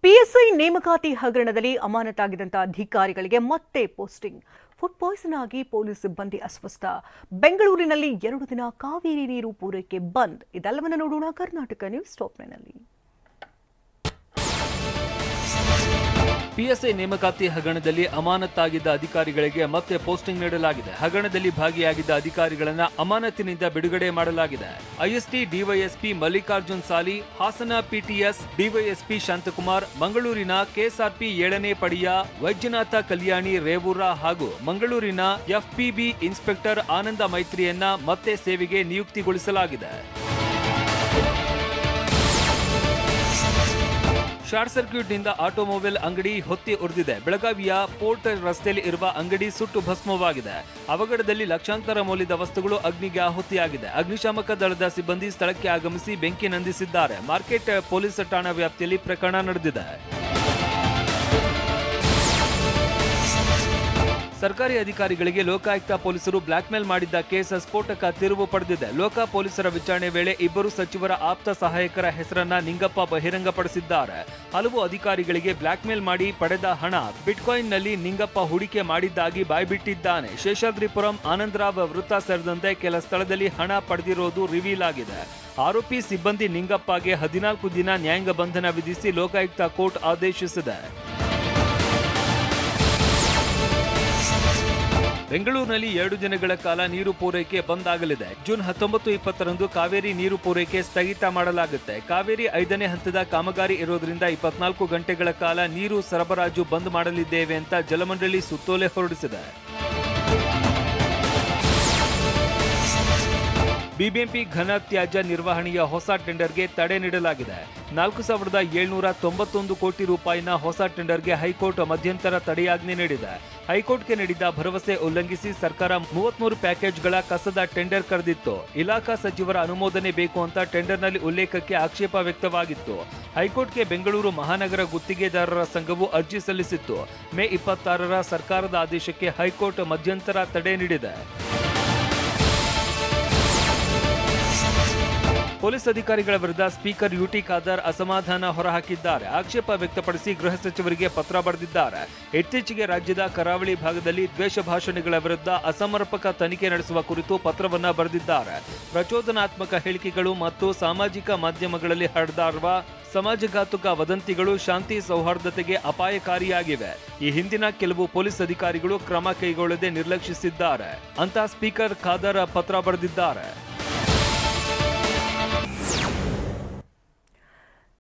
PSI ನೇಮಕಾತಿ ಹಗರಣದಲ್ಲಿ ಅಮಾನತಾಗಿದ್ದಂತ ಅಧಿಕಾರಿಗಳಿಗೆ ಮತ್ತೆ ಪೋಸ್ಟಿಂಗ್. ಫುಡ್ ಪಾಯ್ಸನ್ ಆಗಿ ಪೊಲೀಸ್ ಸಿಬ್ಬಂದಿ ಅಸ್ವಸ್ಥ. ಬೆಂಗಳೂರಿನಲ್ಲಿ 2 ದಿನ ಕಾವೇರಿ ನೀರು ಪೂರೈಕೆ ಬಂದ್. ಇದೆಲ್ಲವನ್ನ ನೋಡೋಣ ಕರ್ನಾಟಕ ನ್ಯೂಸ್ ಟಾಪ್ 9 ನಲ್ಲಿ. ಪಿಎಸ್ಐ ನೇಮಕಾತಿ ಹಗರಣದಲ್ಲಿ ಅಮಾನತಾಗಿದ್ದ ಅಧಿಕಾರಿಗಳಿಗೆ ಮತ್ತೆ ಪೋಸ್ಟಿಂಗ್ ನೀಡಲಾಗಿದೆ. ಹಗರಣದಲ್ಲಿ ಭಾಗಿಯಾಗಿದ್ದ ಅಧಿಕಾರಿಗಳನ್ನ ಅಮಾನತಿನಿಂದ ಬಿಡುಗಡೆ ಮಾಡಲಾಗಿದೆ. ಐಎಸ್ಟಿ ಡಿವೈಎಸ್ಪಿ ಮಲ್ಲಿಕಾರ್ಜುನ್ ಸಾಲಿ, ಹಾಸನ ಪಿಟಿಎಸ್ ಡಿವೈಎಸ್ಪಿ ಶಾಂತಕುಮಾರ್, ಮಂಗಳೂರಿನ ಕೆಎಸ್ಆರ್ಪಿ 7ನೇ ಪಡೆಯ ವೈದ್ಯನಾಥ ಕಲ್ಯಾಣಿ ರೇವೂರ ಹಾಗೂ ಮಂಗಳೂರಿನ ಎಫ್ಪಿಬಿ ಇನ್ಸ್ಪೆಕ್ಟರ್ ಆನಂದ ಮೈತ್ರಿಯನ್ನ ಮತ್ತೆ ಸೇವೆಗೆ ನಿಯುಕ್ತಿಗೊಳಿಸಲಾಗಿದೆ. ಶಾರ್ಟ್ ಸರ್ಕ್ಯೂಟ್ನಿಂದ ಆಟೋಮೊಬೈಲ್ ಅಂಗಡಿ ಹೊತ್ತಿ ಉರಿದಿದೆ. ಬೆಳಗಾವಿಯ ಪೋರ್ಟ್ ರಸ್ತೆಯಲ್ಲಿ ಇರುವ ಅಂಗಡಿ ಸುಟ್ಟು ಭಸ್ಮವಾಗಿದೆ. ಅವಘಡದಲ್ಲಿ ಲಕ್ಷಾಂತರ ಮೌಲ್ಯದ ವಸ್ತುಗಳು ಅಗ್ನಿಗೆ ಆಹುತಿಯಾಗಿದೆ. ಅಗ್ನಿಶಾಮಕ ದಳದ ಸಿಬ್ಬಂದಿ ಸ್ಥಳಕ್ಕೆ ಆಗಮಿಸಿ ಬೆಂಕಿ ನಂದಿಸಿದ್ದಾರೆ. ಮಾರ್ಕೆಟ್ ಪೊಲೀಸ್ ಠಾಣಾ ವ್ಯಾಪ್ತಿಯಲ್ಲಿ ಪ್ರಕರಣ ನಡೆದಿದೆ. ಸರ್ಕಾರಿ ಅಧಿಕಾರಿಗಳಿಗೆ ಲೋಕಾಯುಕ್ತ ಪೊಲೀಸರು ಬ್ಲಾಕ್ಮೇಲ್ ಮಾಡಿದ್ದ ಕೇಸ್ ಸ್ಫೋಟಕ ತಿರುವು ಪಡೆದಿದೆ. ಲೋಕ ಪೊಲೀಸರ ವಿಚಾರಣೆ ವೇಳೆ ಇಬ್ಬರು ಸಚಿವರ ಆಪ್ತ ಸಹಾಯಕರ ಹೆಸರನ್ನ ನಿಂಗಪ್ಪ ಬಹಿರಂಗಪಡಿಸಿದ್ದಾರೆ. ಹಲವು ಅಧಿಕಾರಿಗಳಿಗೆ ಬ್ಲಾಕ್ಮೇಲ್ ಮಾಡಿ ಪಡೆದ ಹಣ ಬಿಟ್ಕಾಯಿನ್ನಲ್ಲಿ ನಿಂಗಪ್ಪ ಹೂಡಿಕೆ ಮಾಡಿದ್ದಾಗಿ ಬಾಯ್ಬಿಟ್ಟಿದ್ದಾನೆ. ಶೇಷಾದ್ರಿಪುರಂ ಆನಂದರಾವ್ ವೃತ್ತ ಸೇರಿದಂತೆ ಕೆಲ ಸ್ಥಳದಲ್ಲಿ ಹಣ ಪಡೆದಿರೋದು ರಿವೀಲ್ ಆಗಿದೆ. ಆರೋಪಿ ಸಿಬ್ಬಂದಿ ನಿಂಗಪ್ಪಗೆ 14 ದಿನ ನ್ಯಾಯಾಂಗ ಬಂಧನ ವಿಧಿಸಿ ಲೋಕಾಯುಕ್ತ ಕೋರ್ಟ್ ಆದೇಶಿಸಿದೆ. ಬೆಂಗಳೂರಿನಲ್ಲಿ 2 ದಿನಗಳ ಕಾಲ ನೀರು ಪೂರೈಕೆ ಬಂದ್ ಆಗಲಿದೆ. ಜೂನ್ 19, 20ರಂದು ಕಾವೇರಿ ನೀರು ಪೂರೈಕೆ ಸ್ಥಗಿತ ಮಾಡಲಾಗುತ್ತೆ. ಕಾವೇರಿ 5ನೇ ಹಂತದ ಕಾಮಗಾರಿ ಇರೋದ್ರಿಂದ 24 ಗಂಟೆಗಳ ಕಾಲ ನೀರು ಸರಬರಾಜು ಬಂದ್ ಮಾಡಲಿದ್ದೇವೆ ಅಂತ ಜಲಮಂಡಳಿ ಸುತ್ತೋಲೆ ಹೊರಡಿಸಿದೆ. ಬಿಬಿಎಂಪಿ ಘನ ತ್ಯಾಜ್ಯ ನಿರ್ವಹಣೆಯ ಹೊಸ ಟೆಂಡರ್ಗೆ ತಡೆ ನೀಡಲಾಗಿದೆ. 4,791 ಕೋಟಿ ರೂಪಾಯಿನ ಹೊಸ ಟೆಂಡರ್ಗೆ ಹೈಕೋರ್ಟ್ ಮಧ್ಯಂತರ ತಡೆಯಾಜ್ಞೆ ನೀಡಿದೆ. ಹೈಕೋರ್ಟ್ಗೆ ನೀಡಿದ ಭರವಸೆ ಉಲ್ಲಂಘಿಸಿ ಸರ್ಕಾರ 33 ಪ್ಯಾಕೇಜ್ಗಳ ಕಸದ ಟೆಂಡರ್ ಕರೆದಿತ್ತು. ಇಲಾಖಾ ಸಚಿವರ ಅನುಮೋದನೆ ಬೇಕು ಅಂತ ಟೆಂಡರ್ನಲ್ಲಿ ಉಲ್ಲೇಖಕ್ಕೆ ಆಕ್ಷೇಪ ವ್ಯಕ್ತವಾಗಿತ್ತು. ಹೈಕೋರ್ಟ್ಗೆ ಬೆಂಗಳೂರು ಮಹಾನಗರ ಗುತ್ತಿಗೆದಾರರ ಸಂಘವು ಅರ್ಜಿ ಸಲ್ಲಿಸಿತ್ತು. ಮೇ 26ರ ಸರ್ಕಾರದ ಆದೇಶಕ್ಕೆ ಹೈಕೋರ್ಟ್ ಮಧ್ಯಂತರ ತಡೆ ನೀಡಿದೆ. ಪೊಲೀಸ್ ಅಧಿಕಾರಿಗಳ ವಿರುದ್ಧ ಸ್ಪೀಕರ್ ಯುಟಿ ಖಾದರ್ ಅಸಮಾಧಾನ ಹೊರಹಾಕಿದ್ದಾರೆ. ಆಕ್ಷೇಪ ವ್ಯಕ್ತಪಡಿಸಿ ಗೃಹ ಸಚಿವರಿಗೆ ಪತ್ರ ಬರೆದಿದ್ದಾರೆ. ಇತ್ತೀಚೆಗೆ ರಾಜ್ಯದ ಕರಾವಳಿ ಭಾಗದಲ್ಲಿ ದ್ವೇಷ ಭಾಷಣಗಳ ವಿರುದ್ಧ ಅಸಮರ್ಪಕ ತನಿಖೆ ನಡೆಸುವ ಕುರಿತು ಪತ್ರವನ್ನ ಬರೆದಿದ್ದಾರೆ. ಪ್ರಚೋದನಾತ್ಮಕ ಹೇಳಿಕೆಗಳು ಮತ್ತು ಸಾಮಾಜಿಕ ಮಾಧ್ಯಮಗಳಲ್ಲಿ ಹರಿದಾಡುವ ಸಮಾಜಘಾತುಕ ವದಂತಿಗಳು ಶಾಂತಿ ಸೌಹಾರ್ದತೆಗೆ ಅಪಾಯಕಾರಿಯಾಗಿವೆ. ಈ ಹಿಂದಿನ ಕೆಲವು ಪೊಲೀಸ್ ಅಧಿಕಾರಿಗಳು ಕ್ರಮ ಕೈಗೊಳ್ಳದೆ ನಿರ್ಲಕ್ಷಿಸಿದ್ದಾರೆ ಅಂತ ಸ್ಪೀಕರ್ ಖಾದರ್ ಪತ್ರ ಬರೆದಿದ್ದಾರೆ.